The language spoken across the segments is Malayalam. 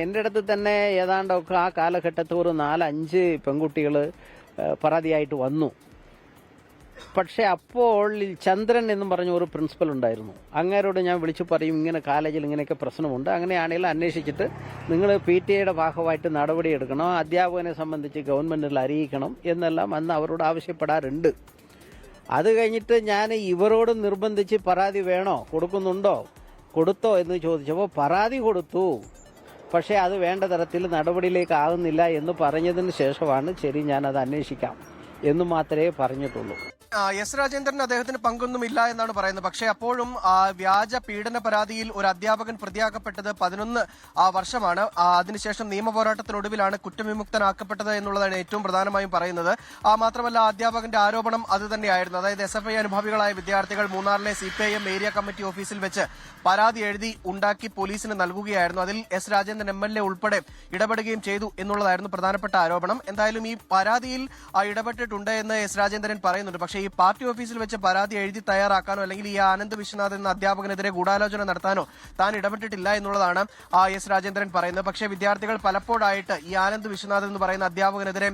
എൻ്റെ അടുത്ത് തന്നെ ഏതാണ്ടൊക്കെ ആ കാലഘട്ടത്തിൽ ഒരു 4-5 പെൺകുട്ടികൾ പരാതിയായിട്ട് വന്നു. പക്ഷെ അപ്പോൾ ചന്ദ്രൻ എന്നും പറഞ്ഞ ഒരു പ്രിൻസിപ്പൽ ഉണ്ടായിരുന്നു. അങ്ങേരോട് ഞാൻ വിളിച്ചു പറയും, ഇങ്ങനെ കോളേജിൽ ഇങ്ങനെയൊക്കെ പ്രശ്നമുണ്ട്, അങ്ങനെയാണെങ്കിൽ അന്വേഷിച്ചിട്ട് നിങ്ങൾ PTA ഭാഗമായിട്ട് നടപടിയെടുക്കണം, അധ്യാപകനെ സംബന്ധിച്ച് ഗവൺമെന്റിൽ അറിയിക്കണം എന്നെല്ലാം അന്ന് അവരോട് ആവശ്യപ്പെടാറുണ്ട്. അത് കഴിഞ്ഞിട്ട് ഞാൻ ഇവരോട് നിർബന്ധിച്ച് പരാതി വേണോ, കൊടുക്കുന്നുണ്ടോ, കൊടുത്തോ എന്ന് ചോദിച്ചപ്പോൾ പരാതി കൊടുത്തു. പക്ഷേ അത് വേണ്ട തരത്തിൽ നടപടിയിലേക്ക് ആകുന്നില്ല എന്ന് പറഞ്ഞതിന് ശേഷമാണ് ശരി ഞാനത് അന്വേഷിക്കാം എന്ന് മാത്രമേ പറഞ്ഞിട്ടുള്ളൂ. എസ് രാജേന്ദ്രൻ അദ്ദേഹത്തിന് പങ്കൊന്നുമില്ല എന്നാണ് പറയുന്നത്. പക്ഷേ അപ്പോഴും വ്യാജ പീഡന പരാതിയിൽ ഒരു അധ്യാപകൻ പ്രതിയാക്കപ്പെട്ടത് 11 വർഷമാണ്. അതിനുശേഷം നിയമപോരാട്ടത്തിനൊടുവിലാണ് കുറ്റവിമുക്തനാക്കപ്പെട്ടത് എന്നുള്ളതാണ് ഏറ്റവും പ്രധാനമായും പറയുന്നത്. മാത്രമല്ല അധ്യാപകന്റെ ആരോപണം അത് തന്നെയായിരുന്നു. അതായത് SFI അനുഭാവികളായ വിദ്യാർത്ഥികൾ മൂന്നാറിലെ CPIM ഏരിയ കമ്മിറ്റി ഓഫീസിൽ വെച്ച് പരാതി എഴുതി ഉണ്ടാക്കി പോലീസിന് നൽകുകയായിരുന്നു. അതിൽ എസ് രാജേന്ദ്രൻ MLA ഉൾപ്പെടെ ഇടപെടുകയും ചെയ്തു എന്നുള്ളതായിരുന്നു പ്രധാനപ്പെട്ട ആരോപണം. എന്തായാലും ഈ പരാതിയിൽ ഇടപെട്ടിട്ടുണ്ട് എന്ന് എസ് രാജേന്ദ്രൻ പറയുന്നുണ്ട്. പക്ഷേ ഈ പാർട്ടി ഓഫീസിൽ വെച്ച് പരാതി എഴുതി തയ്യാറാക്കാനോ അല്ലെങ്കിൽ ഈ ആനന്ദ് വിശ്വനാഥ് എന്ന അധ്യാപകനെതിരെ ഗൂഢാലോചന നടത്താനോ താൻ ഇടപെട്ടിട്ടില്ല എന്നുള്ളതാണ് എസ് രാജേന്ദ്രൻ പറയുന്നത്. പക്ഷേ വിദ്യാർത്ഥികൾ പലപ്പോഴായിട്ട് ഈ ആനന്ദ് വിശ്വനാഥ് എന്ന് പറയുന്ന അധ്യാപകനെതിരെ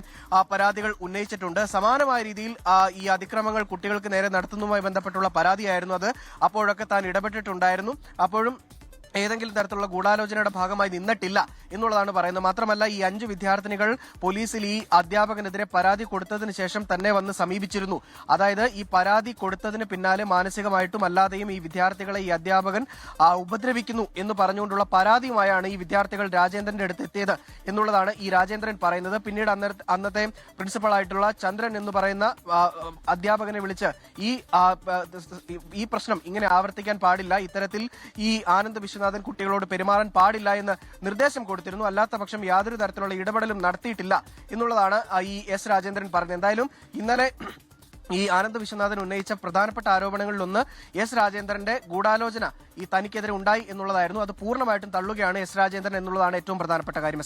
പരാതികൾ ഉന്നയിച്ചിട്ടുണ്ട്. സമാനമായ രീതിയിൽ ഈ അതിക്രമങ്ങൾ കുട്ടികൾക്ക് നേരെ നടത്തുന്നതുമായി ബന്ധപ്പെട്ടുള്ള പരാതിയായിരുന്നു അത്. അപ്പോഴൊക്കെ താൻ ഇടപെട്ടിട്ടുണ്ടായിരുന്നു. അപ്പോഴും ഏതെങ്കിലും തരത്തിലുള്ള ഗൂഢാലോചനയുടെ ഭാഗമായി നിന്നിട്ടില്ല എന്നുള്ളതാണ് പറയുന്നത്. മാത്രമല്ല ഈ 5 വിദ്യാർത്ഥിനികൾ പോലീസിൽ ഈ അധ്യാപകനെതിരെ പരാതി കൊടുത്തതിന് ശേഷം തന്നെ വന്ന് സമീപിച്ചിരുന്നു. അതായത് ഈ പരാതി കൊടുത്തതിന് പിന്നാലെ മാനസികമായിട്ടും അല്ലാതെയും ഈ വിദ്യാർത്ഥികളെ ഈ അധ്യാപകൻ ഉപദ്രവിക്കുന്നു എന്ന് പറഞ്ഞുകൊണ്ടുള്ള പരാതിയുമായാണ് ഈ വിദ്യാർത്ഥികൾ രാജേന്ദ്രന്റെ അടുത്ത് എത്തിയത് എന്നുള്ളതാണ് ഈ രാജേന്ദ്രൻ പറയുന്നത്. പിന്നീട് അന്നത്തെ പ്രിൻസിപ്പളായിട്ടുള്ള ചന്ദ്രൻ എന്ന് പറയുന്ന അധ്യാപകനെ വിളിച്ച് ഈ പ്രശ്നം ഇങ്ങനെ ആവർത്തിക്കാൻ പാടില്ല, ഇത്തരത്തിൽ ഈ ആനന്ദ് വിശ്വനാഥൻ കുട്ടികളോട് പെരുമാറാൻ പാടില്ല എന്ന് നിർദ്ദേശം കൊടുത്തിരുന്നു. അല്ലാത്ത പക്ഷം യാതൊരു തരത്തിലുള്ള ഇടപെടലും നടത്തിയിട്ടില്ല എന്നുള്ളതാണ് ഈ എസ് രാജേന്ദ്രൻ പറഞ്ഞത്. എന്തായാലും ഇന്നലെ ഈ ആനന്ദ് വിശ്വനാഥൻ ഉന്നയിച്ച പ്രധാനപ്പെട്ട ആരോപണങ്ങളിലൊന്ന് എസ് രാജേന്ദ്രന്റെ ഗൂഢാലോചന ഈ തനിക്കെതിരെ ഉണ്ടായി എന്നുള്ളതായിരുന്നു. അത് പൂർണ്ണമായിട്ടും തള്ളുകയാണ് എസ് രാജേന്ദ്രൻ എന്നുള്ളതാണ് ഏറ്റവും പ്രധാനപ്പെട്ട കാര്യം.